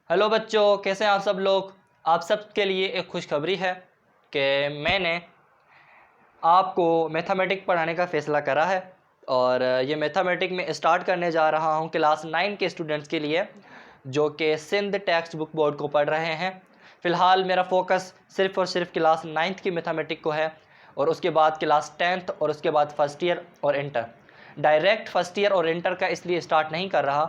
Hello बच्चों, कैसे हैं आप सब लोग। आप सब के लिए एक खुशखबरी है कि मैंने आपको मैथमेटिक पढ़ाने का फ़ैसला करा है और ये मैथमेटिक में स्टार्ट करने जा रहा हूँ क्लास 9 के स्टूडेंट्स के लिए जो कि सिंध टेक्स्ट बुक बोर्ड को पढ़ रहे हैं। फ़िलहाल मेरा फोकस सिर्फ़ और सिर्फ क्लास 9th की मैथमेटिक को है और उसके बाद क्लास 10th और उसके बाद फर्स्ट ईयर और इंटर। डायरेक्ट फर्स्ट ईयर और इंटर का इसलिए स्टार्ट नहीं कर रहा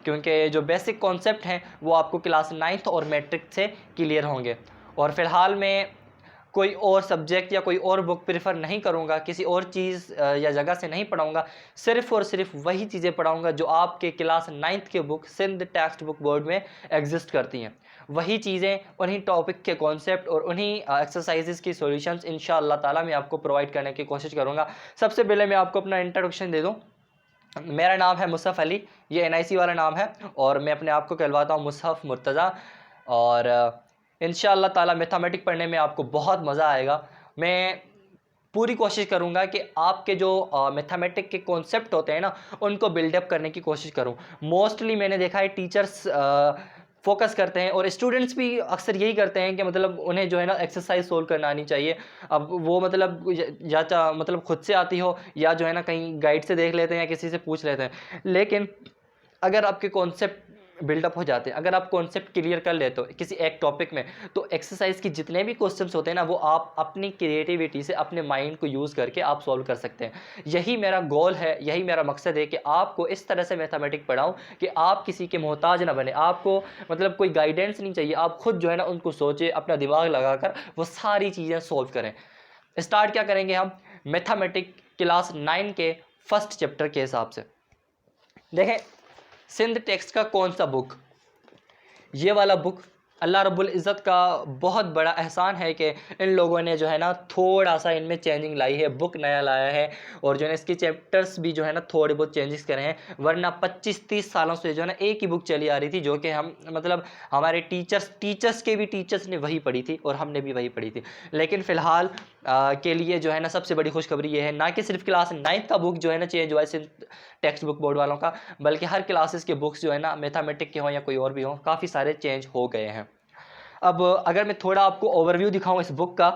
क्योंकि जो बेसिक कॉन्सेप्ट हैं वो आपको क्लास 9th और मैट्रिक से क्लियर होंगे। और फ़िलहाल मैं कोई और सब्जेक्ट या कोई और बुक प्रेफर नहीं करूँगा, किसी और चीज़ या जगह से नहीं पढ़ाऊँगा। सिर्फ़ और सिर्फ वही चीज़ें पढ़ाऊँगा जो आपके क्लास 9th के book Sindh text book board में एग्जिस्ट करती हैं। वही चीज़ें, उन्हीं टॉपिक के कॉन्सेप्ट और उन्हीं एक्सरसाइजेज़ की सॉल्यूशंस इंशाअल्लाह ताला मैं आपको प्रोवाइड करने की कोशिश करूँगा। सबसे पहले मैं आपको अपना इंट्रोडक्शन दे दूँ। मेरा नाम है मुसफ़ अली, ये एनआईसी वाला नाम है और मैं अपने आप को कहलवाता हूँ मुसहफ़ मुर्तज़ा। और इंशाअल्लाह ताला मैथमेटिक पढ़ने में आपको बहुत मज़ा आएगा। मैं पूरी कोशिश करूँगा कि आपके जो मैथमेटिक के कॉन्सेप्ट होते हैं ना, उनको बिल्डअप करने की कोशिश करूँ। मोस्टली मैंने देखा है टीचर्स फोकस करते हैं और स्टूडेंट्स भी अक्सर यही करते हैं कि मतलब उन्हें जो है ना एक्सरसाइज सोल्व करना आनी चाहिए। अब वो मतलब मतलब खुद से आती हो या जो है ना कहीं गाइड से देख लेते हैं या किसी से पूछ लेते हैं। लेकिन अगर आपके कॉन्सेप्ट बिल्डअप हो जाते हैं, अगर आप कॉन्सेप्ट क्लियर कर लेते हो किसी एक टॉपिक में, तो एक्सरसाइज की जितने भी क्वेश्चंस होते हैं ना, वो आप अपनी क्रिएटिविटी से अपने माइंड को यूज़ करके आप सॉल्व कर सकते हैं। यही मेरा गोल है, यही मेरा मकसद है कि आपको इस तरह से मैथमेटिक पढ़ाऊँ कि आप किसी के मोहताज ना बने। आपको मतलब कोई गाइडेंस नहीं चाहिए, आप खुद जो है ना उनको सोचें, अपना दिमाग लगाकर वो सारी चीज़ें सॉल्व करें। स्टार्ट क्या करेंगे हम, मैथमेटिक क्लास 9 के फर्स्ट चैप्टर के हिसाब से। देखें, सिंध टेक्स्ट का कौन सा बुक, ये वाला बुक अल्लाह रब्बुल इज़्ज़त का बहुत बड़ा एहसान है कि इन लोगों ने जो है ना थोड़ा सा इनमें चेंजिंग लाई है, बुक नया लाया है और जो है ना इसके चैप्टर्स भी जो है ना थोड़े बहुत चेंजेस करे हैं। वरना 25-30 सालों से जो है ना एक ही बुक चली आ रही थी जो कि हम मतलब हमारे टीचर्स के भी टीचर्स ने वही पढ़ी थी और हमने भी वही पढ़ी थी। लेकिन फ़िलहाल के लिए जो है ना सबसे बड़ी खुशखबरी ये है, ना कि सिर्फ क्लास 9 का बुक जो है ना चेंज हुआ है टेक्स्ट बुक बोर्ड वालों का, बल्कि हर क्लासेस के बुक्स जो है ना मैथमेटिक के हों या कोई और भी हों, काफ़ी सारे चेंज हो गए हैं। अब अगर मैं थोड़ा आपको ओवरव्यू दिखाऊं इस बुक का,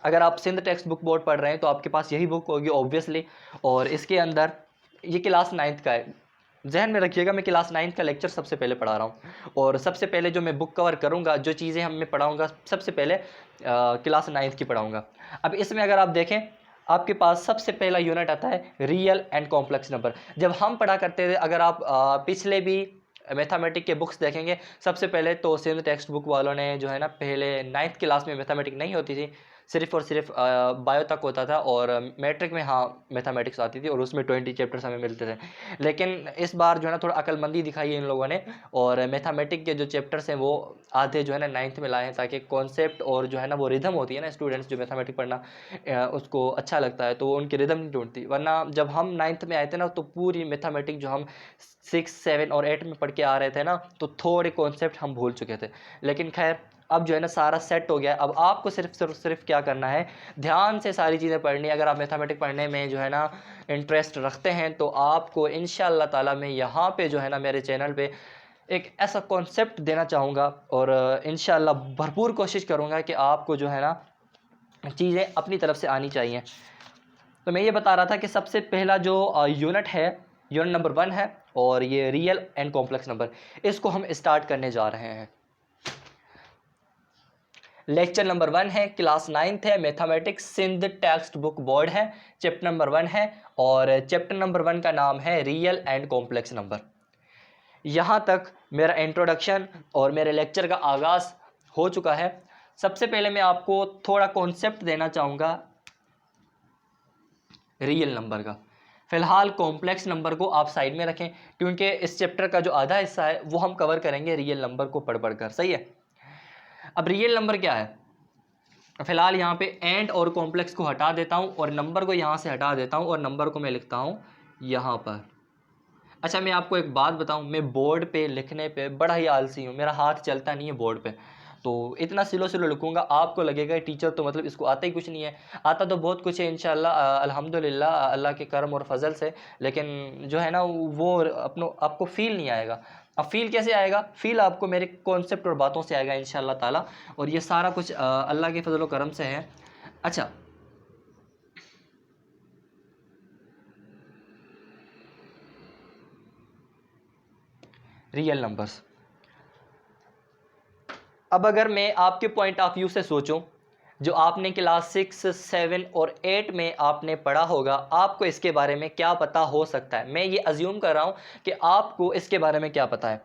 अगर आप सिंध टेक्स्ट बुक बोर्ड पढ़ रहे हैं तो आपके पास यही बुक होगी ऑब्वियसली। और इसके अंदर ये क्लास 9 का है, जहन में रखिएगा मैं क्लास 9 का लेक्चर सबसे पहले पढ़ा रहा हूँ। और सबसे पहले जो मैं बुक कवर करूँगा, जो चीज़ें हम मैं पढ़ाऊँगा, सबसे पहले क्लास 9 की पढ़ाऊँगा। अब इसमें अगर आप देखें, आपके पास सबसे पहला यूनिट आता है रियल एंड कॉम्प्लेक्स नंबर। जब हम पढ़ा करते थे, अगर आप पिछले भी मैथमेटिक के बुक्स देखेंगे, सबसे पहले तो सिंध टेक्स्ट बुक वालों ने जो है ना पहले 9th क्लास में मैथमेटिक नहीं होती थी, सिर्फ और सिर्फ बायो तक होता था और मैट्रिक में हाँ मैथमेटिक्स आती थी और उसमें 20 चैप्टर्स हमें मिलते थे। लेकिन इस बार जो है ना थोड़ा अक्लमंदी दिखाई है इन लोगों ने और मैथमेटिक के जो चैप्टर्स हैं वो आधे जो है ना 9th में लाए हैं, ताकि कॉन्सेप्ट और जो है ना वो रिदम होती है ना, स्टूडेंट्स जो मैथमेटिक पढ़ना उसको अच्छा लगता है तो वो उनकी रिदम नहीं ढूंढती। वरना जब हम 9th में आए थे ना तो पूरी मैथमेटिक जो हम 6, 7 और 8 में पढ़ के आ रहे थे ना, तो थोड़े कॉन्सेप्ट हम भूल चुके थे। लेकिन खैर अब जो है ना सारा सेट हो गया। अब आपको सिर्फ क्या करना है, ध्यान से सारी चीज़ें पढ़नी है। अगर आप मैथमेटिक पढ़ने में जो है ना इंटरेस्ट रखते हैं तो आपको इंशाअल्लाह ताला मैं यहाँ पे जो है ना मेरे चैनल पे एक ऐसा कॉन्सेप्ट देना चाहूँगा और इंशाअल्लाह भरपूर कोशिश करूँगा कि आपको जो है ना चीज़ें अपनी तरफ से आनी चाहिए। तो मैं ये बता रहा था कि सबसे पहला जो यूनिट है, यूनिट नंबर 1 है और ये रियल एंड कॉम्प्लेक्स नंबर, इसको हम स्टार्ट करने जा रहे हैं। लेक्चर नंबर 1 है, क्लास 9th है, mathematics Sindh text book board है, चैप्टर नंबर 1 है और चैप्टर नंबर 1 का नाम है रियल एंड कॉम्प्लेक्स नंबर। यहाँ तक मेरा इंट्रोडक्शन और मेरे लेक्चर का आगाज़ हो चुका है। सबसे पहले मैं आपको थोड़ा कॉन्सेप्ट देना चाहूँगा रियल नंबर का। फ़िलहाल कॉम्प्लेक्स नंबर को आप साइड में रखें क्योंकि इस चैप्टर का जो आधा हिस्सा है वो हम कवर करेंगे रियल नंबर को पढ़ कर, सही है। अब रियल नंबर क्या है, फ़िलहाल यहाँ पे एंड और कॉम्प्लेक्स को हटा देता हूँ और नंबर को यहाँ से हटा देता हूँ और नंबर को मैं लिखता हूँ यहाँ पर। अच्छा, मैं आपको एक बात बताऊँ, मैं बोर्ड पे लिखने पे बड़ा ही आलसी हूँ, मेरा हाथ चलता नहीं है बोर्ड पे। तो इतना स्लो स्लो लिखूंगा, आपको लगेगा टीचर तो मतलब इसको आता ही कुछ नहीं है। आता तो बहुत कुछ है इंशाल्लाह, अल्हम्दुलिल्लाह अल्लाह के करम और फजल से, लेकिन जो है ना वो आपको फील नहीं आएगा। अब फील कैसे आएगा? फील आपको मेरे कॉन्सेप्ट और बातों से आएगा इंशाल्लाह ताला, और ये सारा कुछ अल्लाह के फजल और करम से है। अच्छा, रियल नंबर्स। अब अगर मैं आपके पॉइंट ऑफ व्यू से सोचूं, जो आपने क्लास 6, 7 और 8 में आपने पढ़ा होगा, आपको इसके बारे में क्या पता हो सकता है? मैं ये अज्यूम कर रहा हूँ कि आपको इसके बारे में क्या पता है।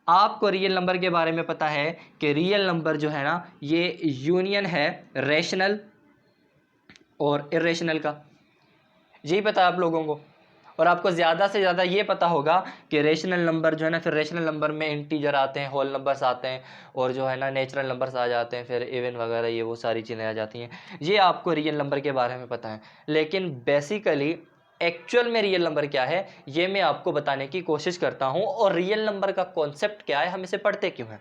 आपको रियल नंबर के बारे में पता है कि रियल नंबर जो है ना, ये यूनियन है रेशनल और इरेशनल का, यही पता है आप लोगों को। और आपको ज़्यादा से ज़्यादा ये पता होगा कि रेशनल नंबर जो है ना, फिर रेशनल नंबर में इंटीजर आते हैं, होल नंबर्स आते हैं, और जो है ना नेचुरल नंबर्स आ जाते हैं, फिर इवन वगैरह ये वो सारी चीज़ें आ जाती हैं। ये आपको रियल नंबर के बारे में पता है, लेकिन बेसिकली एक्चुअल में रियल नंबर क्या है ये मैं आपको बताने की कोशिश करता हूँ, और रियल नंबर का कॉन्सेप्ट क्या है, हम इसे पढ़ते क्यों हैं।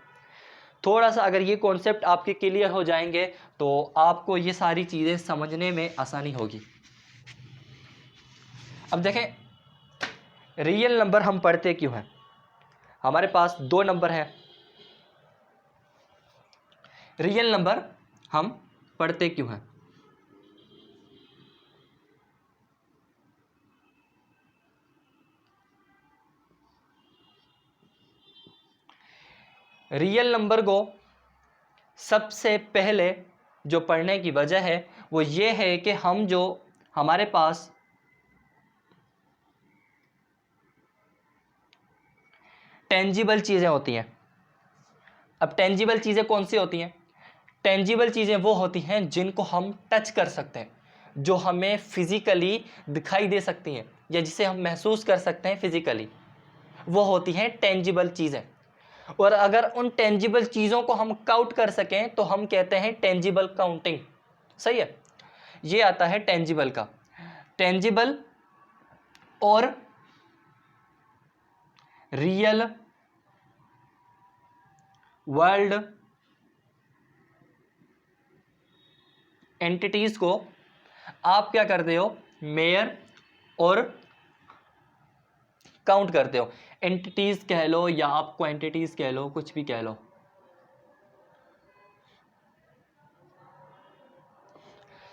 थोड़ा सा अगर ये कॉन्सेप्ट आपके क्लियर हो जाएंगे तो आपको ये सारी चीज़ें समझने में आसानी होगी। अब देखें, रियल नंबर हम पढ़ते क्यों हैं। हमारे पास दो नंबर हैं, रियल नंबर हम पढ़ते क्यों हैं। रियल नंबर को सबसे पहले जो पढ़ने की वजह है वो ये है कि हम जो हमारे पास टेंजिबल चीज़ें होती हैं। अब टेंजिबल चीज़ें कौन सी होती हैं? टेंजिबल चीज़ें वो होती हैं जिनको हम टच कर सकते हैं, जो हमें फिज़िकली दिखाई दे सकती हैं, या जिसे हम महसूस कर सकते हैं फिज़िकली, वो होती हैं टेंजिबल चीज़ें। और अगर उन टेंजिबल चीज़ों को हम काउंट कर सकें तो हम कहते हैं टेंजिबल काउंटिंग। सही है, ये आता है टेंजिबल का। टेंजिबल और रियल वर्ल्ड एंटिटीज को आप क्या करते हो? मेयर और काउंट करते हो। एंटिटीज कह लो या आप क्वांटिटीज कह लो, कुछ भी कह लो।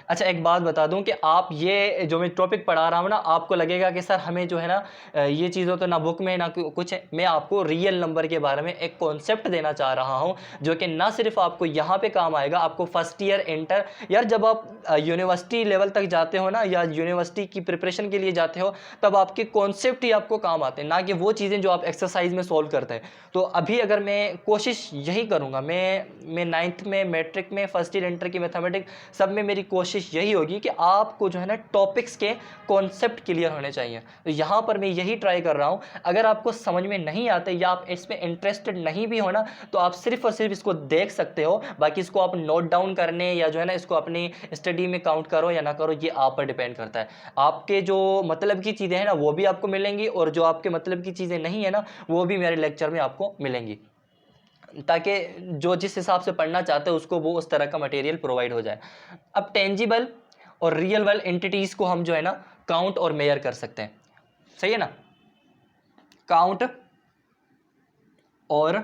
अच्छा, एक बात बता दूं कि आप ये जो मैं टॉपिक पढ़ा रहा हूँ ना, आपको लगेगा कि सर हमें जो है ना ये चीज़ों तो ना बुक में ना कुछ है। मैं आपको रियल नंबर के बारे में एक कॉन्सेप्ट देना चाह रहा हूँ जो कि ना सिर्फ आपको यहाँ पे काम आएगा, आपको फर्स्ट ईयर इंटर, यार जब आप यूनिवर्सिटी लेवल तक जाते हो ना, या यूनिवर्सिटी की प्रिपरेशन के लिए जाते हो, तब आपके कॉन्सेप्ट ही आपको काम आते हैं, ना कि वो चीज़ें जो आप एक्सरसाइज में सॉल्व करते हैं। तो अभी अगर मैं कोशिश यही करूँगा, मैं 9th में, मैट्रिक में, फर्स्ट ईयर इंटर की मैथमेटिक्स सब में मेरी कोशिश यही होगी कि आपको जो है ना टॉपिक्स के कॉन्सेप्ट क्लियर होने चाहिए। तो यहाँ पर मैं यही ट्राई कर रहा हूँ। अगर आपको समझ में नहीं आते या आप इसमें इंटरेस्टेड नहीं भी हो ना, तो आप सिर्फ और सिर्फ इसको देख सकते हो, बाकी इसको आप नोट डाउन करने या जो है ना इसको अपनी स्टडी में काउंट करो या ना करो, ये आप पर डिपेंड करता है। आपके जो मतलब की चीज़ें हैं ना वो भी आपको मिलेंगी, और जो आपके मतलब की चीज़ें नहीं है ना वो भी मेरे लेक्चर में आपको मिलेंगी, ताकि जो जिस हिसाब से पढ़ना चाहते हो उसको वो उस तरह का मटेरियल प्रोवाइड हो जाए। अब टेंजिबल और रियल वर्ल्ड एंटिटीज को हम जो है ना काउंट और मेयर कर सकते हैं। सही है ना, काउंट और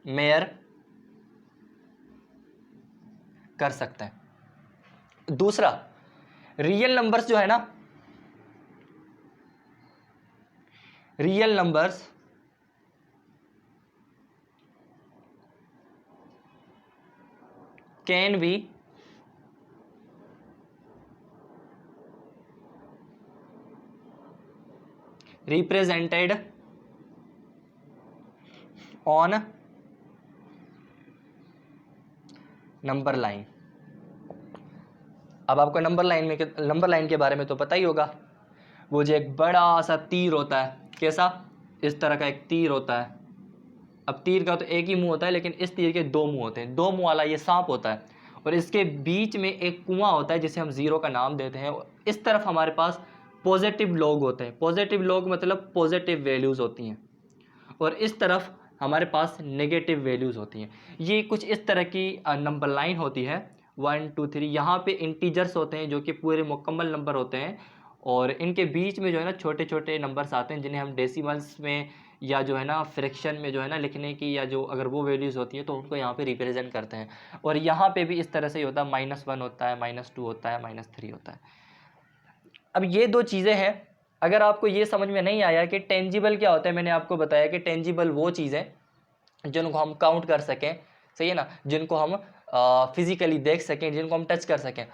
मेयर कर सकते हैं। दूसरा, रियल नंबर्स जो है ना, real numbers can be represented on number line. अब आपको नंबर लाइन के बारे में तो पता ही होगा, वो जो एक बड़ा सा तीर होता है, कैसा? इस तरह का एक तीर होता है। अब तीर का तो एक ही मुंह होता है, लेकिन इस तीर के दो मुंह होते हैं। दो मुंह वाला ये सांप होता है, और इसके बीच में एक कुआं होता है जिसे हम जीरो का नाम देते हैं। इस तरफ हमारे पास पॉजिटिव लोग होते हैं। पॉजिटिव लोग मतलब पॉजिटिव वैल्यूज होती हैं, और इस तरफ हमारे पास नेगेटिव वैल्यूज़ होती हैं। ये कुछ इस तरह की नंबर लाइन होती है 1 2 3। यहाँ पे इंटीजर्स होते हैं जो कि पूरे मुकम्मल नंबर होते हैं, और इनके बीच में जो है ना छोटे छोटे नंबर्स आते हैं जिन्हें हम डेसिमल्स में या जो है ना फ्रैक्शन में जो है ना लिखने की, या जो अगर वो वैल्यूज़ होती हैं तो उनको यहाँ पे रिप्रेजेंट करते हैं। और यहाँ पे भी इस तरह से ही होता है, -1 होता है, -2 होता है, -3 होता है। अब ये दो चीज़ें हैं। अगर आपको ये समझ में नहीं आया कि टेंजिबल क्या होता है, मैंने आपको बताया कि टेंजिबल वो चीज़ें जिनको हम काउंट कर सकें, सही है ना, जिनको हम फिजिकली देख सकें, जिनको हम टच कर सकें।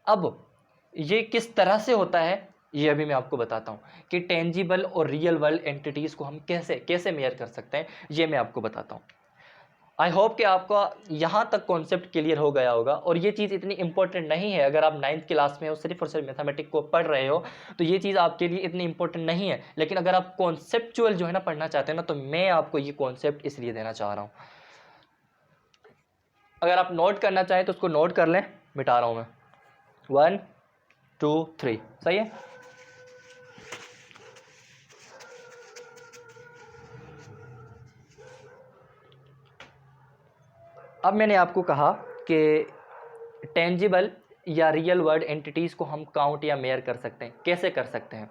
अब ये किस तरह से होता है ये अभी मैं आपको बताता हूँ कि टेंजिबल और रियल वर्ल्ड एंटिटीज़ को हम कैसे कैसे मेयर कर सकते हैं, ये मैं आपको बताता हूँ। आई होप कि आपका यहाँ तक कॉन्सेप्ट क्लियर हो गया होगा। और ये चीज़ इतनी इंपॉर्टेंट नहीं है, अगर आप 9th क्लास में हो सिर्फ और सिर्फ मैथमेटिक्स को पढ़ रहे हो तो ये चीज़ आपके लिए इतनी इंपॉर्टेंट नहीं है। लेकिन अगर आप कॉन्सेप्चुअल जो है ना पढ़ना चाहते हैं ना, तो मैं आपको ये कॉन्सेप्ट इसलिए देना चाह रहा हूँ। अगर आप नोट करना चाहें तो उसको नोट कर लें, मिटा रहा हूँ मैं। 1 2 3, सही है। अब मैंने आपको कहा कि टेंजिबल या रियल वर्ल्ड एंटिटीज़ को हम काउंट या मेयर कर सकते हैं। कैसे कर सकते हैं?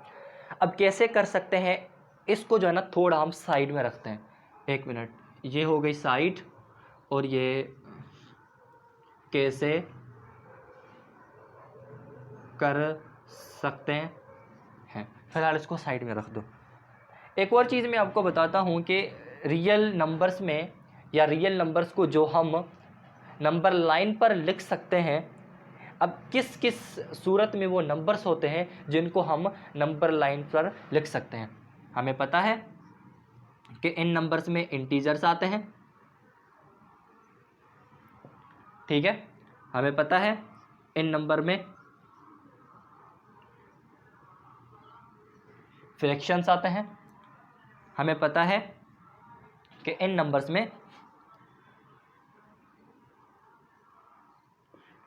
अब कैसे कर सकते हैं इसको जो है ना थोड़ा हम साइड में रखते हैं। एक मिनट, ये हो गई साइड, और ये कैसे कर सकते हैं, फिलहाल इसको साइड में रख दो। एक और चीज़ मैं आपको बताता हूँ कि रियल नंबर्स में या रियल नंबर्स को जो हम नंबर लाइन पर लिख सकते हैं, अब किस किस सूरत में वो नंबर्स होते हैं जिनको हम नंबर लाइन पर लिख सकते हैं। हमें पता है कि इन नंबर्स में इंटीजर्स आते हैं, ठीक है। हमें पता है इन नंबर में फ्रैक्शंस आते हैं। हमें पता है कि इन नंबर्स में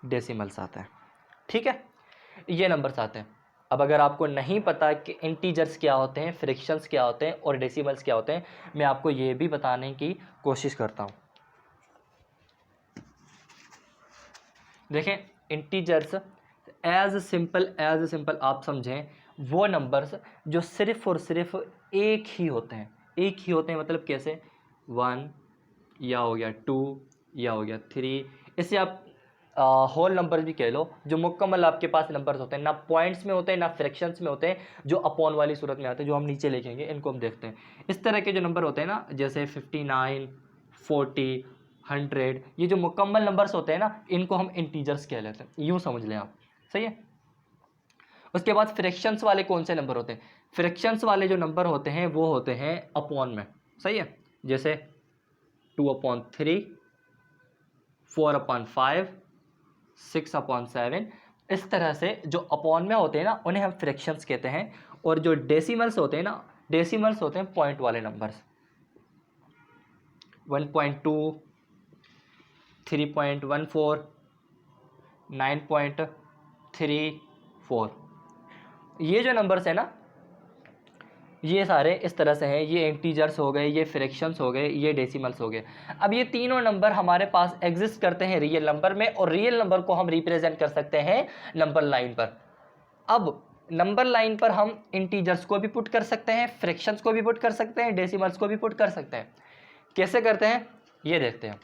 डेसिमल्स आते हैं, ठीक है। ये नंबर्स आते हैं। अब अगर आपको नहीं पता कि इंटीजर्स क्या होते हैं, फ्रैक्शंस क्या होते हैं और डेसिमल्स क्या होते हैं, मैं आपको ये भी बताने की कोशिश करता हूँ। देखें, इंटीजर्स एज सिंपल आप समझें वो नंबर्स जो सिर्फ और सिर्फ एक ही होते हैं। एक ही होते हैं मतलब कैसे? 1 या हो गया 2 या हो गया 3। इससे आप होल नंबर भी कह लो, जो मुकम्मल आपके पास नंबर्स होते हैं, ना पॉइंट्स में होते हैं ना फ्रैक्शंस में होते हैं, जो अपॉन वाली सूरत में आते हैं, जो हम नीचे लिखेंगे, इनको हम देखते हैं। इस तरह के जो नंबर होते हैं ना, जैसे 59 40 100, ये जो मुकम्मल नंबर्स होते हैं ना, इनको हम इंटीजर्स कह लेते हैं, यूँ समझ लें आप, सही है। उसके बाद फ्रैक्शंस वाले कौन से नंबर होते हैं? फ्रैक्शंस वाले जो नंबर होते हैं वो होते हैं अपॉन में, सही है। जैसे 2/3, 4/5, 6/7, इस तरह से जो अपॉन में होते हैं ना उन्हें हम फ्रैक्शंस कहते हैं। और जो डेसिमल्स होते हैं ना, डेसिमल्स होते हैं पॉइंट वाले नंबर्स। 1.2, 3.14, 9.34, ये जो नंबर्स हैं ना, ये सारे इस तरह से हैं। ये इंटीजर्स हो गए, ये फ्रैक्शंस हो गए, ये डेसिमल्स हो गए। अब ये तीनों नंबर हमारे पास एग्जिस्ट करते हैं रियल नंबर में, और रियल नंबर को हम रिप्रेजेंट कर सकते हैं नंबर लाइन पर। अब नंबर लाइन पर हम इंटीजर्स को भी पुट कर सकते हैं, फ्रैक्शंस को भी पुट कर सकते हैं, डेसिमल्स को भी पुट कर सकते हैं। कैसे करते हैं ये देखते हैं।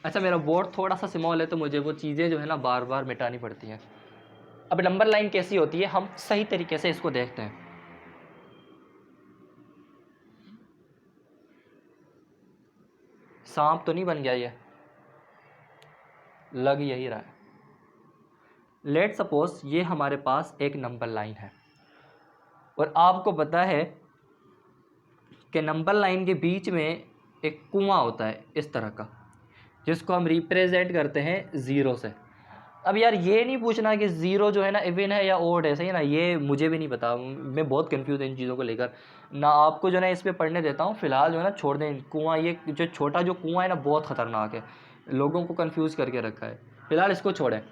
अच्छा, मेरा बोर्ड थोड़ा सा स्मॉल है तो मुझे वो चीज़ें जो है ना बार बार मिटानी पड़ती हैं। अब नंबर लाइन कैसी होती है, हम सही तरीके से इसको देखते हैं। सांप तो नहीं बन गया, ये लग यही रहा है। लेट सपोज ये हमारे पास एक नंबर लाइन है, और आपको पता है कि नंबर लाइन के बीच में एक कुआं होता है इस तरह का, जिसको हम रिप्रेजेंट करते हैं ज़ीरो से। अब यार ये नहीं पूछना कि ज़ीरो जो है ना इवन है या ओड है, सही है ना, ये मुझे भी नहीं पता, मैं बहुत कंफ्यूज हूँ इन चीज़ों को लेकर ना। आपको जो है ना इस पर पढ़ने देता हूँ, फिलहाल जो है ना छोड़ दें कुआं। ये जो छोटा जो कुआं है ना बहुत ख़तरनाक है, लोगों को कंफ्यूज करके रखा है, फिलहाल इसको छोड़ें।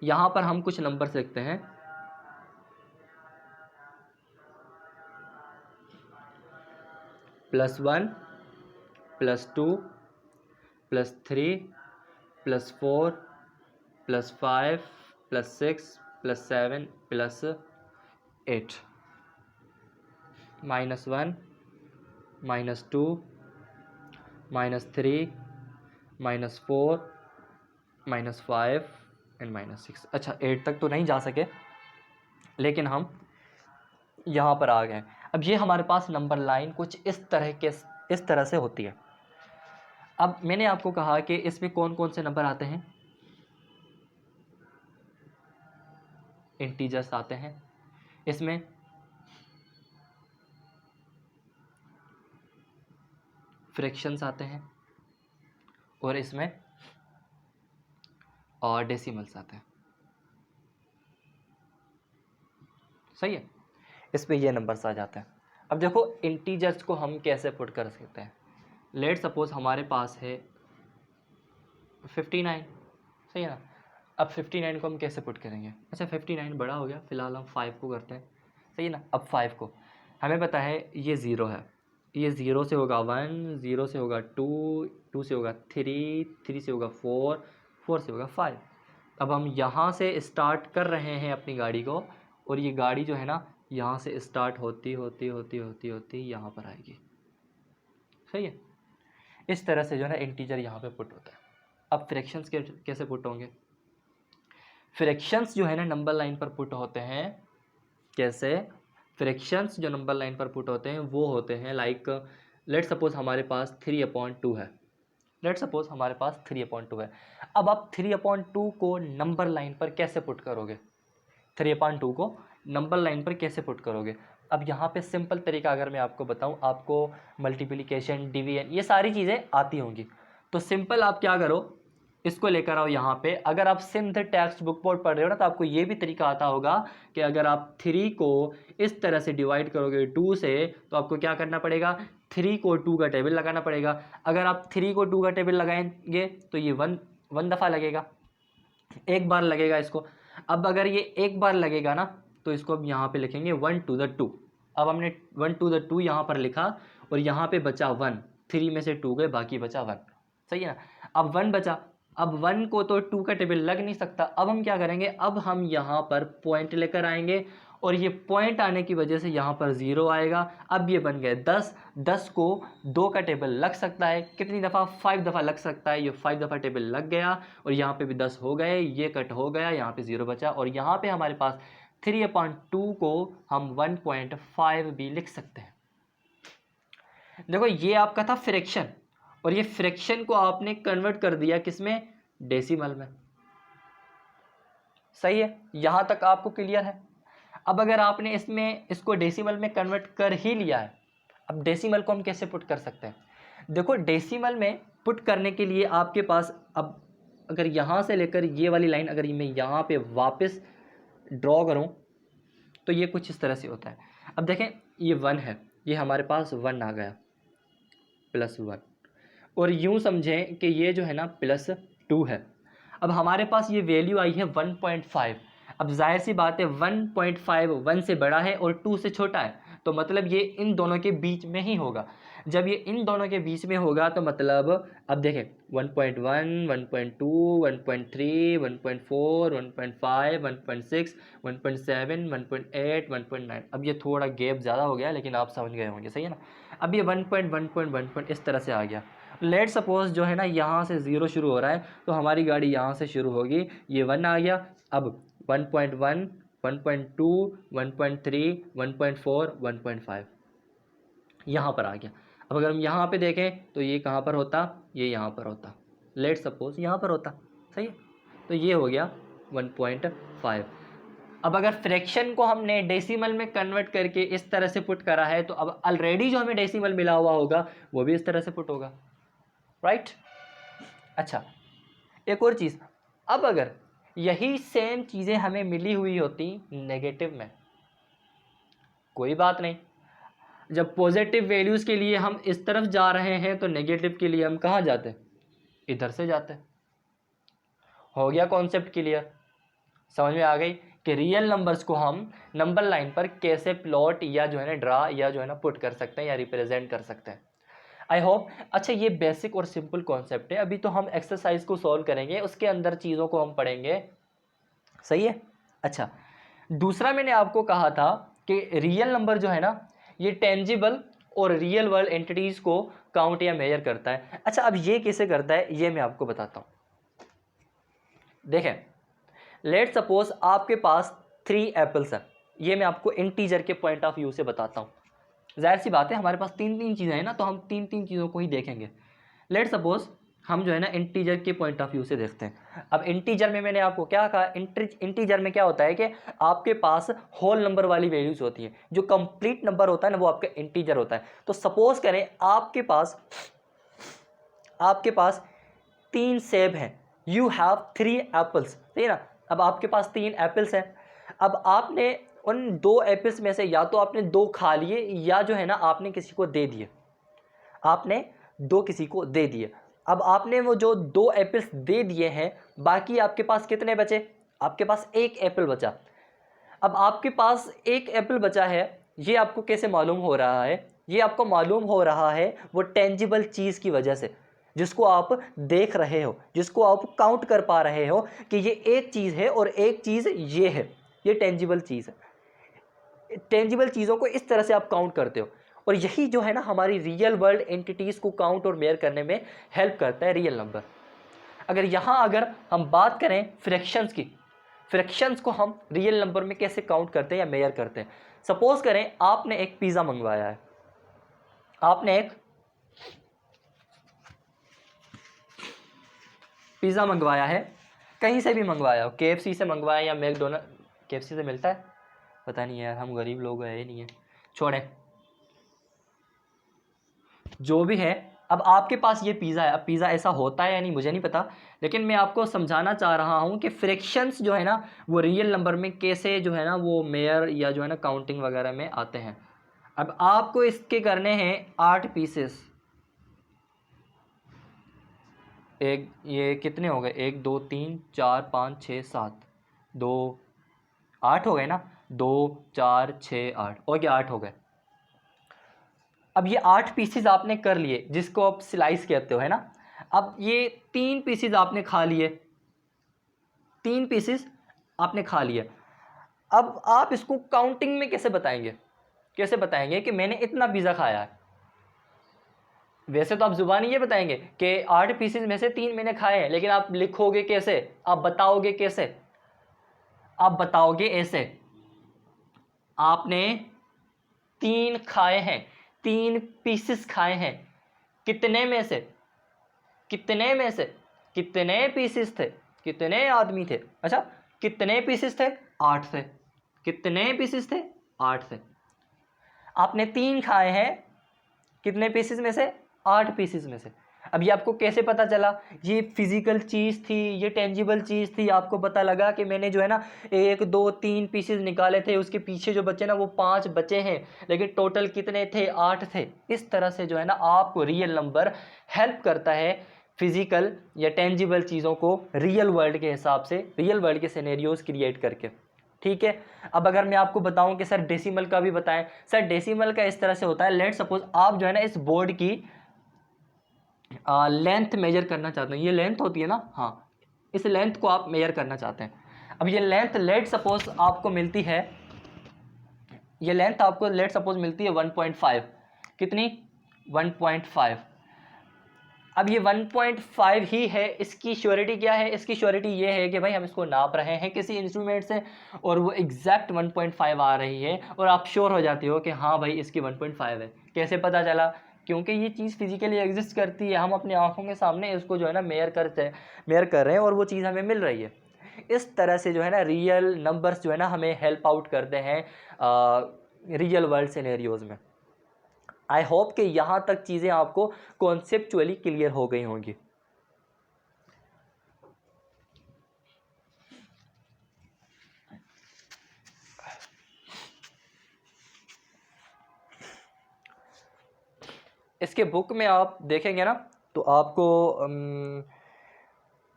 यहाँ पर हम कुछ नंबर लिखते हैं। +1 +2 +3 +4 +5 +6 +7 +8 -1 -2 -3 -4 -5 एंड -6। अच्छा 8 तक तो नहीं जा सके, लेकिन हम यहाँ पर आ गए। अब ये हमारे पास नंबर लाइन कुछ इस तरह से होती है। अब मैंने आपको कहा कि इसमें कौन कौन से नंबर आते हैं, इंटीजर्स आते हैं, इसमें फ्रैक्शंस आते हैं, और इसमें और डेसिमल्स आते हैं। सही है, इसमें ये नंबर्स आ जाते हैं। अब देखो इंटीजर्स को हम कैसे पुट कर सकते हैं। लेट सपोज हमारे पास है 59, सही है ना। अब 59 को हम कैसे पुट करेंगे। अच्छा 59 बड़ा हो गया, फिलहाल हम 5 को करते हैं, सही है ना। अब 5 को हमें पता है ये 0 है, ये 0 से होगा 1, 0 से होगा 2, 2 से होगा 3, 3 से होगा 4, 4 से होगा 5। अब हम यहाँ से स्टार्ट कर रहे हैं अपनी गाड़ी को, और ये गाड़ी जो है ना यहाँ से स्टार्ट होती होती होती होती होती यहाँ पर आएगी, सही है। इस तरह से जो है ना इंटीजर यहाँ पे पुट होता है। अब फ्रैक्शंस कैसे पुट होंगे। फ्रैक्शंस जो है ना नंबर लाइन पर पुट होते हैं कैसे। फ्रैक्शंस जो नंबर लाइन पर पुट होते हैं वो होते हैं लाइक लेट सपोज हमारे पास 3/2 है। लेट सपोज हमारे पास 3/2 है। अब आप 3/2 को नंबर लाइन पर कैसे पुट करोगे। 3/2 को नंबर लाइन पर कैसे पुट करोगे। अब यहाँ पे सिंपल तरीका अगर मैं आपको बताऊँ, आपको मल्टीप्लिकेशन, डिवीजन ये सारी चीज़ें आती होंगी, तो सिंपल आप क्या करो, इसको लेकर आओ यहाँ पे। अगर आप सिंथ टेक्स्ट बुक पर पढ़ रहे हो ना, तो आपको ये भी तरीका आता होगा कि अगर आप 3 को इस तरह से डिवाइड करोगे 2 से, तो आपको क्या करना पड़ेगा, 3 को 2 का टेबल लगाना पड़ेगा। अगर आप 3 को 2 का टेबल लगाएंगे तो ये वन दफ़ा लगेगा, एक बार लगेगा इसको। अब अगर ये एक बार लगेगा ना, तो इसको अब यहाँ पे लिखेंगे 1 to the 2। अब हमने 1 to the 2 यहाँ पर लिखा, और यहाँ पे बचा 1, 3 में से 2 गए, बाकी बचा 1, सही है ना। अब 1 बचा, अब 1 को तो 2 का टेबल लग नहीं सकता। अब हम क्या करेंगे, अब हम यहाँ पर पॉइंट लेकर आएंगे, और ये पॉइंट आने की वजह से यहाँ पर 0 आएगा। अब ये बन गए 10, 10 को 2 का टेबल लग सकता है, कितनी दफ़ा, 5 दफ़ा लग सकता है। ये 5 दफ़ा टेबल लग गया, और यहाँ पे भी 10 हो गए, ये कट हो गया, यहाँ पे 0 बचा, और यहाँ पे हमारे पास 3/2 को हम 1.5 भी लिख सकते हैं। देखो ये आपका था फ्रैक्शन, और ये फ्रैक्शन को आपने कन्वर्ट कर दिया किसमें, डेसिमल में, सही है। यहाँ तक आपको क्लियर है। अब अगर आपने इसको डेसिमल में कन्वर्ट कर ही लिया है, अब डेसिमल को हम कैसे पुट कर सकते हैं। देखो डेसिमल में पुट करने के लिए आपके पास, अब अगर यहाँ से लेकर ये वाली लाइन अगर मैं यहाँ पे वापस ड्रॉ करूँ, तो ये कुछ इस तरह से होता है। अब देखें ये 1 है, ये हमारे पास 1 आ गया, +1, और यूँ समझें कि ये जो है ना +2 है। अब हमारे पास ये वैल्यू आई है 1.5। अब जाहिर सी बात है 1.5 1 से बड़ा है और 2 से छोटा है, तो मतलब ये इन दोनों के बीच में ही होगा। जब ये इन दोनों के बीच में होगा तो मतलब अब देखें 1.1, 1.2, 1.3, 1.4, 1.5, 1.6, 1.7, 1.8, 1.9। अब ये थोड़ा गैप ज़्यादा हो गया, लेकिन आप समझ गए होंगे, सही है ना। अब ये 1.1.1 इस तरह से आ गया। लेट सपोज जो है ना यहाँ से 0 शुरू हो रहा है, तो हमारी गाड़ी यहाँ से शुरू होगी, ये 1 आ गया। अब 1.1, 1.2, 1.3, 1.4, 1.5 यहाँ पर आ गया। अब अगर हम यहाँ पे देखें तो ये कहाँ पर होता, ये यहाँ पर होता, लेट सपोज यहाँ पर होता, सही है। तो ये हो गया 1.5। अब अगर फ्रैक्शन को हमने डेसिमल में कन्वर्ट करके इस तरह से पुट करा है, तो अब ऑलरेडी जो हमें डेसिमल मिला हुआ होगा वो भी इस तरह से पुट होगा, राइट। अच्छा एक और चीज़, अब अगर यही सेम चीज़ें हमें मिली हुई होती नेगेटिव में, कोई बात नहीं, जब पॉजिटिव वैल्यूज़ के लिए हम इस तरफ जा रहे हैं तो नेगेटिव के लिए हम कहाँ जाते, इधर से जाते। हो गया कॉन्सेप्ट क्लियर, समझ में आ गई कि रियल नंबर्स को हम नंबर लाइन पर कैसे प्लॉट या जो है ना ड्रा या जो है ना पुट कर सकते हैं या रिप्रेजेंट कर सकते हैं। I hope. अच्छा, ये बेसिक और सिंपल कॉन्सेप्ट है। अभी तो हम एक्सरसाइज को सॉल्व करेंगे, उसके अंदर चीज़ों को हम पढ़ेंगे। सही है। अच्छा, दूसरा मैंने आपको कहा था कि रियल नंबर जो है ना ये टेंजिबल और रियल वर्ल्ड एंटिटीज़ को काउंट या मेजर करता है। अच्छा, अब ये कैसे करता है ये मैं आपको बताता हूँ। देखें, लेट सपोज आपके पास 3 एप्पल्स हैं। ये मैं आपको इंटीजर के पॉइंट ऑफ व्यू से बताता हूँ। जाहिर सी बात है, हमारे पास 3 चीज़ें हैं ना, तो हम 3 चीज़ों को ही देखेंगे। लेट सपोज हम जो है ना इंटीजर के पॉइंट ऑफ व्यू से देखते हैं। अब इंटीजर में मैंने आपको क्या कहा, इंटीजर में क्या होता है कि आपके पास होल नंबर वाली वैल्यूज होती हैं। जो कंप्लीट नंबर होता है ना वो आपका इंटीजर होता है। तो सपोज करें आपके पास 3 सेब हैं। यू हैव 3 एप्पल्स, सही है ना। अब आपके पास 3 एप्पल्स हैं। अब आपने उन 2 एप्पल्स में से या तो आपने 2 खा लिए या जो है ना आपने किसी को दे दिए। आपने 2 किसी को दे दिए। अब आपने वो जो 2 एप्पल्स दे दिए हैं, बाकी आपके पास कितने बचे? आपके पास 1 एप्पल बचा। अब आपके पास 1 एप्पल बचा है, ये आपको कैसे मालूम हो रहा है? ये आपको मालूम हो रहा है वो टेंजिबल चीज़ की वजह से, जिसको आप देख रहे हो, जिसको आप काउंट कर पा रहे हो कि ये एक चीज़ है और एक चीज़ ये है। ये टेंजिबल चीज़ है। टेंजिबल चीज़ों को इस तरह से आप काउंट करते हो, और यही जो है ना हमारी रियल वर्ल्ड एंटिटीज़ को काउंट और मेयर करने में हेल्प करता है रियल नंबर। अगर हम बात करें फ्रैक्शंस की, फ्रैक्शंस को हम रियल नंबर में कैसे काउंट करते हैं या मेयर करते हैं। सपोज करें आपने एक पिज़्ज़ा मंगवाया है। आपने एक पिज़्ज़ा मंगवाया है, कहीं से भी मंगवाया हो, KFC से मंगवाया या मैकडोनल्ड। KFC से मिलता है? पता नहीं यार, हम गरीब लोग हैं, नहीं है, छोड़ें, जो भी है। अब आपके पास ये पिज़्ज़ा है। अब पिज़्ज़ा ऐसा होता है या नहीं मुझे नहीं पता, लेकिन मैं आपको समझाना चाह रहा हूँ कि फ्रैक्शंस जो है ना वो रियल नंबर में कैसे जो है ना वो मेयर या जो है ना काउंटिंग वगैरह में आते हैं। अब आपको इसके करने हैं 8 पीसेस। एक, ये कितने हो गए? 1 2 3 4 5 6 7, 2 8 हो गए ना, 2 4 6 8, ओके 8 हो गए। अब ये 8 पीसीज आपने कर लिए, जिसको आप स्लाइस कहते हो, है ना। अब ये 3 पीसीज आपने खा लिए, 3 पीसीज आपने खा लिए। अब आप इसको काउंटिंग में कैसे बताएंगे? कैसे बताएंगे कि मैंने इतना पिज़्ज़ा खाया है? वैसे तो आप जुबानी ये बताएंगे कि 8 पीसेज में से 3 मैंने खाए हैं, लेकिन आप लिखोगे कैसे? आप बताओगे कैसे? आप बताओगे ऐसे, आपने 3 खाए हैं, 3 पीसेस खाए हैं। कितने में से? कितने में से? कितने पीसेस थे? कितने आदमी थे? अच्छा, कितने पीसेस थे? 8 थे। कितने पीसेस थे? 8 थे। आपने 3 खाए हैं, कितने पीसेस में से? 8 पीसेस में से। अब ये आपको कैसे पता चला? ये फिजिकल चीज़ थी, ये टेंजिबल चीज़ थी। आपको पता लगा कि मैंने जो है ना 1 2 3 पीसेस निकाले थे, उसके पीछे जो बचे ना वो 5 बचे हैं, लेकिन टोटल कितने थे? 8 थे। इस तरह से जो है ना आपको रियल नंबर हेल्प करता है फिजिकल या टेंजिबल चीज़ों को रियल वर्ल्ड के हिसाब से, रियल वर्ल्ड के सिनेरियोज क्रिएट करके। ठीक है। अब अगर मैं आपको बताऊं कि सर डेसिमल का भी बताएं, सर डेसिमल का इस तरह से होता है। लेट सपोज आप जो है ना इस बोर्ड की लेंथ मेजर करना चाहते हैं। ये लेंथ होती है ना, हाँ, इस लेंथ को आप मेजर करना चाहते हैं। अब ये लेंथ लेट सपोज आपको मिलती है, ये लेंथ आपको लेट सपोज मिलती है 1.5। कितनी? 1.5। अब ये 1.5 ही है। इसकी श्योरिटी क्या है? इसकी श्योरिटी ये है कि भाई हम इसको नाप रहे हैं किसी इंस्ट्रूमेंट से और वो एग्जैक्ट 1.5 आ रही है, और आप श्योर हो जाते हो कि हाँ भाई इसकी 1.5 है। कैसे पता चला? क्योंकि ये चीज़ फिजिकली एग्जिस्ट करती है, हम अपनी आंखों के सामने इसको जो है ना मेयर कर रहे हैं और वो चीज़ हमें मिल रही है। इस तरह से जो है ना रियल नंबर्स जो है ना हमें हेल्प आउट करते हैं रियल वर्ल्ड सिनेरियोज में। आई होप कि यहाँ तक चीज़ें आपको कॉन्सेप्चुअली क्लियर हो गई होंगी। इसके बुक में आप देखेंगे ना तो आपको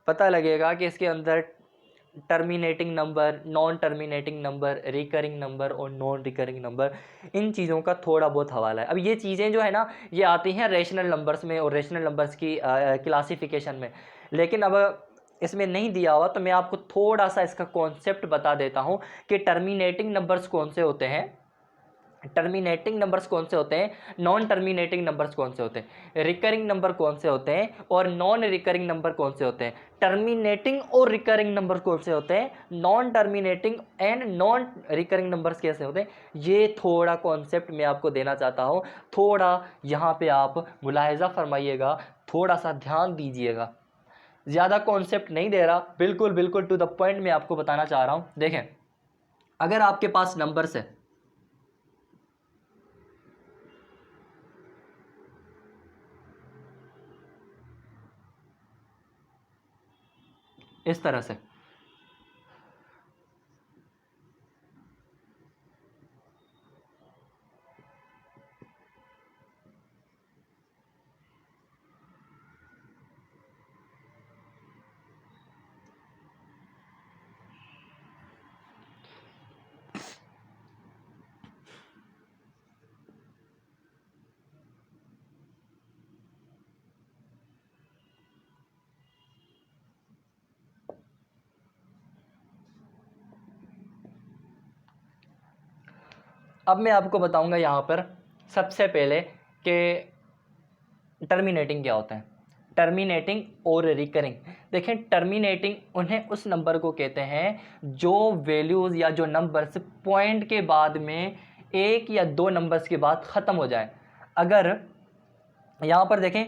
पता लगेगा कि इसके अंदर terminating number, non terminating number, recurring number और नॉन रिकरिंग नंबर, इन चीज़ों का थोड़ा बहुत हवाला है। अब ये चीज़ें जो है ना, ये आती हैं रेशनल नंबर्स में और रेशनल नंबर्स की क्लासिफिकेशन में, लेकिन अब इसमें नहीं दिया हुआ, तो मैं आपको थोड़ा सा इसका कॉन्सेप्ट बता देता हूँ कि टर्मिनेटिंग नंबर्स कौन से होते हैं, टर्मिनेटिंग नंबर्स कौन से होते हैं, नॉन टर्मिनेटिंग नंबर्स कौन से होते हैं, रिकरिंग नंबर कौन से होते हैं और नॉन रिकरिंग नंबर कौन से होते हैं, टर्मिनेटिंग और रिकरिंग नंबर कौन से होते हैं, non terminating and non recurring numbers कैसे होते हैं, ये थोड़ा कॉन्सेप्ट मैं आपको देना चाहता हूँ। थोड़ा यहाँ पे आप मुलाहिजा फरमाइएगा, थोड़ा सा ध्यान दीजिएगा, ज़्यादा कॉन्सेप्ट नहीं दे रहा, बिल्कुल बिल्कुल टू द पॉइंट मैं आपको बताना चाह रहा हूँ। देखें, अगर आपके पास नंबर्स है, इस तरह से, अब मैं आपको बताऊंगा यहाँ पर सबसे पहले कि टर्मिनेटिंग क्या होता है, टर्मिनेटिंग और रिकरिंग। देखें, टर्मिनेटिंग उन्हें उस नंबर को कहते हैं जो वैल्यूज़ या जो नंबर्स पॉइंट के बाद में एक या दो नंबर्स के बाद ख़त्म हो जाए। अगर यहाँ पर देखें,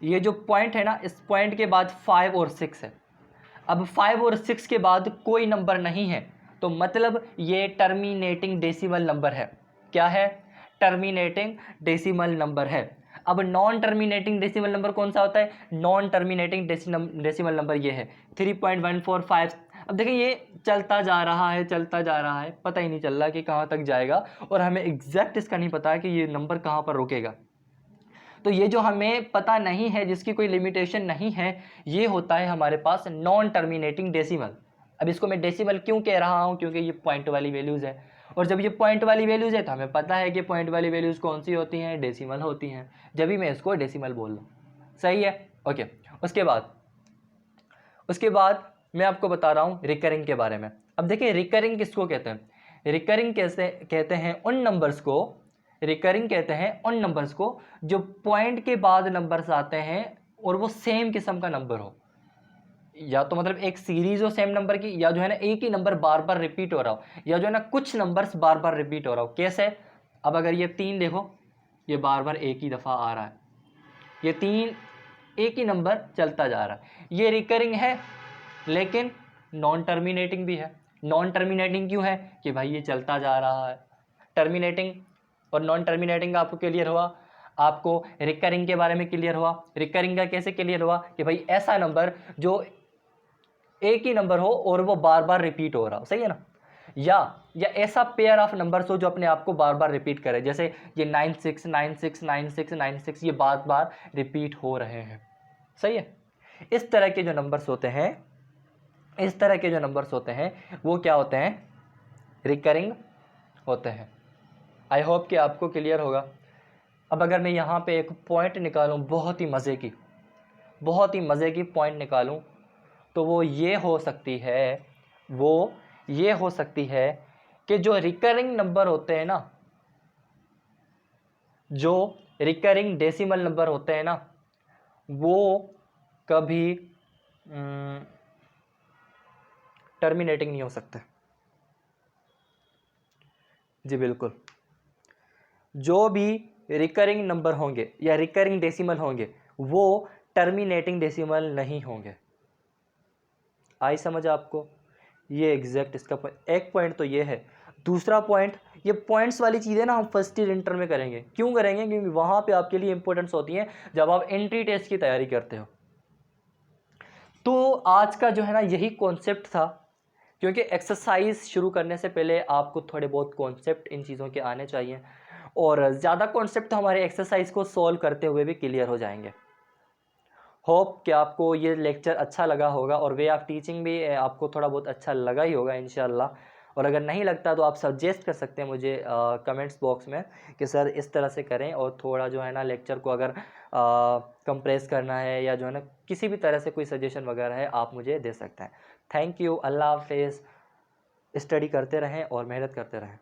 ये जो पॉइंट है ना, इस पॉइंट के बाद 5 और 6 है, अब 5 और 6 के बाद कोई नंबर नहीं है, तो मतलब ये टर्मिनेटिंग डेसिमल नंबर है। क्या है? टर्मिनेटिंग डेसिमल नंबर है। अब नॉन टर्मिनेटिंग डेसिमल नंबर कौन सा होता है? नॉन टर्मिनेटिंग डेसिमल नंबर ये है 3.145। अब देखिए, ये चलता जा रहा है, चलता जा रहा है, पता ही नहीं चल रहा कि कहाँ तक जाएगा, और हमें एग्जैक्ट इसका नहीं पता है कि ये नंबर कहाँ पर रुकेगा। तो ये जो हमें पता नहीं है, जिसकी कोई लिमिटेशन नहीं है, ये होता है हमारे पास नॉन टर्मिनेटिंग डेसिमल। अब इसको मैं डेसिमल क्यों कह रहा हूँ? क्योंकि ये पॉइंट वाली वैल्यूज़ है, और जब ये पॉइंट वाली वैल्यूज़ है तो हमें पता है कि पॉइंट वाली वैल्यूज़ कौन सी होती हैं? डेसिमल होती हैं, जब भी मैं इसको डेसिमल बोल रहा हूँ। सही है, ओके। उसके बाद मैं आपको बता रहा हूँ रिकरिंग के बारे में। अब देखिए, रिकरिंग किसको कहते हैं? रिकरिंग कैसे कहते हैं उन नंबर्स को, रिकरिंग कहते हैं उन नंबर्स को जो पॉइंट के बाद नंबर्स आते हैं और वो सेम किस्म का नंबर हो, या तो मतलब एक सीरीज हो सेम नंबर की, या जो है ना एक ही नंबर बार बार रिपीट हो रहा हो, या जो है ना कुछ नंबर्स बार बार रिपीट हो रहा हो। कैसे? अब अगर ये 3 देखो, ये बार बार एक ही दफ़ा आ रहा है, ये 3 एक ही नंबर चलता जा रहा है, ये रिकरिंग है, लेकिन नॉन टर्मिनेटिंग भी है। नॉन टर्मिनेटिंग क्यों है? कि भाई ये चलता जा रहा है। टर्मिनेटिंग और नॉन टर्मिनेटिंग आपको क्लियर हुआ। आपको रिकरिंग के बारे में क्लियर हुआ। रिकरिंग का कैसे क्लियर हुआ? कि भाई ऐसा नंबर जो एक ही नंबर हो और वो बार बार रिपीट हो रहा हो, सही है ना, या ऐसा पेयर ऑफ नंबर्स हो जो अपने आप को बार बार रिपीट करे, जैसे ये 96 96 96 96 ये बार बार रिपीट हो रहे हैं, सही है। इस तरह के जो नंबर्स होते हैं, इस तरह के जो नंबर्स होते हैं वो क्या होते हैं? रिकरिंग होते हैं। आई होप कि आपको क्लियर होगा। अब अगर मैं यहाँ पे एक पॉइंट निकालूँ, बहुत ही मज़े की, बहुत ही मज़े की पॉइंट निकालूँ, तो वो ये हो सकती है, वो ये हो सकती है कि जो रिकरिंग नंबर होते हैं ना, जो रिकरिंग डेसिमल नंबर होते हैं ना, वो कभी टर्मिनेटिंग नहीं हो सकते। जी बिल्कुल, जो भी रिकरिंग नंबर होंगे या रिकरिंग डेसिमल होंगे वो टर्मिनेटिंग डेसिमल नहीं होंगे। आई समझ आपको? ये एग्जैक्ट इसका एक पॉइंट तो ये है। दूसरा पॉइंट, ये पॉइंट्स वाली चीज़ें ना हम फर्स्ट ईयर इंटर में करेंगे। क्यों करेंगे? क्योंकि वहाँ पे आपके लिए इंपॉर्टेंस होती हैं जब आप एंट्री टेस्ट की तैयारी करते हो। तो आज का जो है ना यही कॉन्सेप्ट था, क्योंकि एक्सरसाइज शुरू करने से पहले आपको थोड़े बहुत कॉन्सेप्ट इन चीज़ों के आने चाहिए, और ज़्यादा कॉन्सेप्ट हमारे एक्सरसाइज को सॉल्व करते हुए भी क्लियर हो जाएंगे। होप कि आपको ये लेक्चर अच्छा लगा होगा और वे ऑफ टीचिंग भी आपको थोड़ा बहुत अच्छा लगा ही होगा इंशाल्लाह। और अगर नहीं लगता तो आप सजेस्ट कर सकते हैं मुझे कमेंट्स बॉक्स में कि सर इस तरह से करें, और थोड़ा जो है ना लेक्चर को अगर कंप्रेस करना है या जो है ना किसी भी तरह से कोई सजेशन वगैरह है आप मुझे दे सकते हैं। थैंक यू, अल्लाह हाफिज़। स्टडी करते रहें और मेहनत करते रहें।